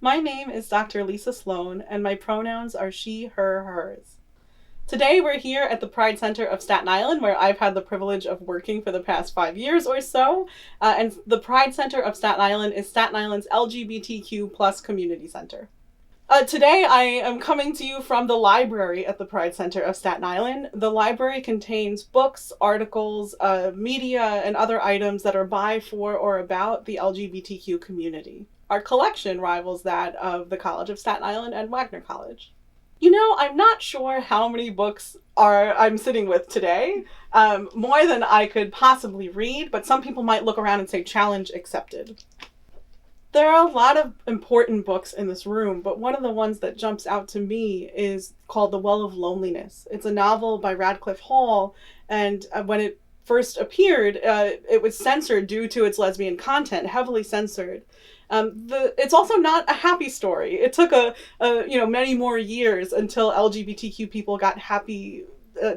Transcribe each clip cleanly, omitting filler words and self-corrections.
My name is Dr. Lisa Sloan, and my pronouns are she, her, hers. Today we're here at the Pride Center of Staten Island, where I've had the privilege of working for the past 5 years or so. And the Pride Center of Staten Island is Staten Island's LGBTQ plus community center. Today I am coming to you from the library at the Pride Center of Staten Island. The library contains books, articles, media, and other items that are by, for, or about the LGBTQ community. Our collection rivals that of the College of Staten Island and Wagner College. You know, I'm not sure how many books I'm sitting with today, more than I could possibly read, but some people might look around and say challenge accepted. There are a lot of important books in this room, but one of the ones that jumps out to me is called The Well of Loneliness. It's a novel by Radcliffe Hall, and when it first appeared, it was censored due to its lesbian content, heavily censored. It's also not a happy story. It took many more years until LGBTQ people got happy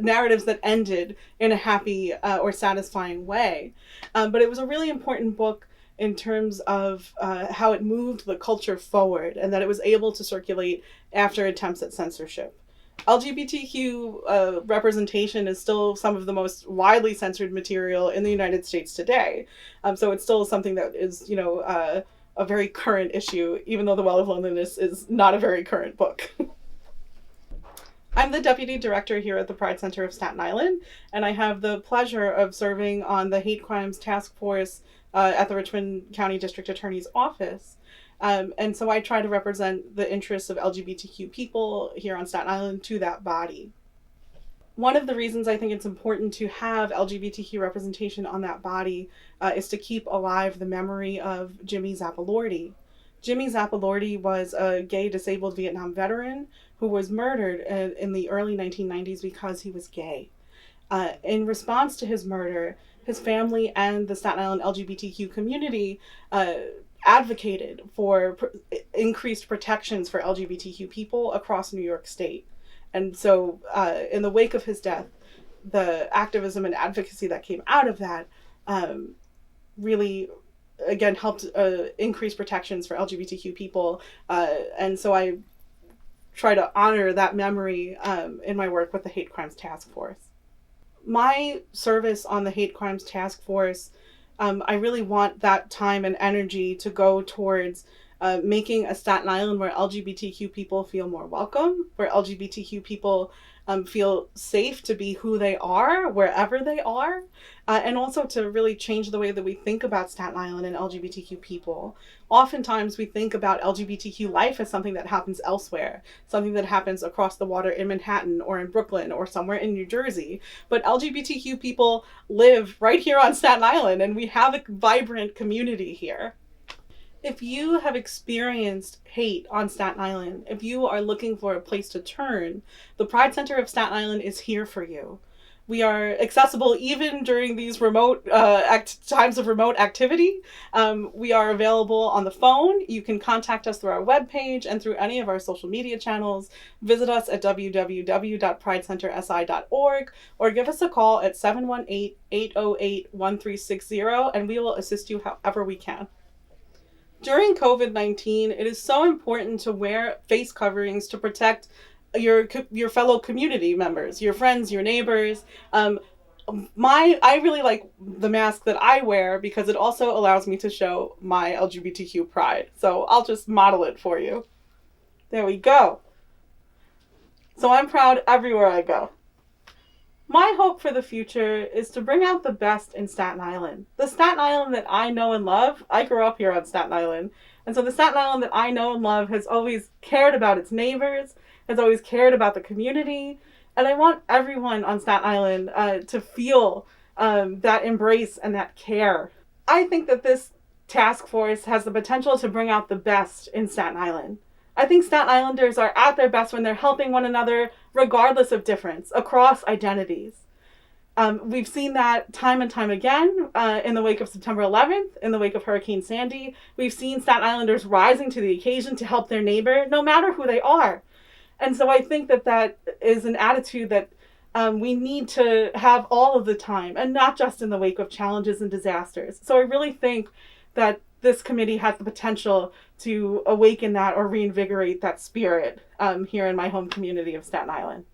narratives that ended in a happy or satisfying way. But it was a really important book in terms of how it moved the culture forward and that it was able to circulate after attempts at censorship. LGBTQ representation is still some of the most widely censored material in the United States today. So it's still something that is, a very current issue, even though The Well of Loneliness is not a very current book. I'm the Deputy Director here at the Pride Center of Staten Island, and I have the pleasure of serving on the Hate Crimes Task Force at the Richmond County District Attorney's Office. And so I try to represent the interests of LGBTQ people here on Staten Island to that body. One of the reasons I think it's important to have LGBTQ representation on that body is to keep alive the memory of Jimmy Zappa-Lordy. Jimmy Zappa-Lordy was a gay disabled Vietnam veteran who was murdered in the early 1990s because he was gay. In response to his murder, his family and the Staten Island LGBTQ community advocated for increased protections for LGBTQ people across New York State. And so in the wake of his death, the activism and advocacy that came out of that really, again, helped increase protections for LGBTQ people. And so I try to honor that memory in my work with the Hate Crimes Task Force. My service on the Hate Crimes Task Force, I really want that time and energy to go towards making a Staten Island where LGBTQ people feel more welcome, where LGBTQ people feel safe to be who they are, wherever they are, and also to really change the way that we think about Staten Island and LGBTQ people. Oftentimes we think about LGBTQ life as something that happens elsewhere, something that happens across the water in Manhattan or in Brooklyn or somewhere in New Jersey. But LGBTQ people live right here on Staten Island, and we have a vibrant community here. If you have experienced hate on Staten Island, if you are looking for a place to turn, the Pride Center of Staten Island is here for you. We are accessible even during these remote times of remote activity. We are available on the phone. You can contact us through our webpage and through any of our social media channels. Visit us at www.pridecentersi.org or give us a call at 718-808-1360 and we will assist you however we can. During COVID-19, it is so important to wear face coverings to protect your fellow community members, your friends, your neighbors. I really like the mask that I wear because it also allows me to show my LGBTQ pride. So I'll just model it for you. There we go. So I'm proud everywhere I go. My hope for the future is to bring out the best in Staten Island. The Staten Island that I know and love, I grew up here on Staten Island. And so the Staten Island that I know and love has always cared about its neighbors, has always cared about the community. And I want everyone on Staten Island to feel that embrace and that care. I think that this task force has the potential to bring out the best in Staten Island. I think Staten Islanders are at their best when they're helping one another regardless of difference, across identities. We've seen that time and time again in the wake of September 11th, in the wake of Hurricane Sandy. We've seen Staten Islanders rising to the occasion to help their neighbor, no matter who they are. And so I think that that is an attitude that we need to have all of the time, and not just in the wake of challenges and disasters. So I really think that this committee has the potential to awaken that or reinvigorate that spirit here in my home community of Staten Island.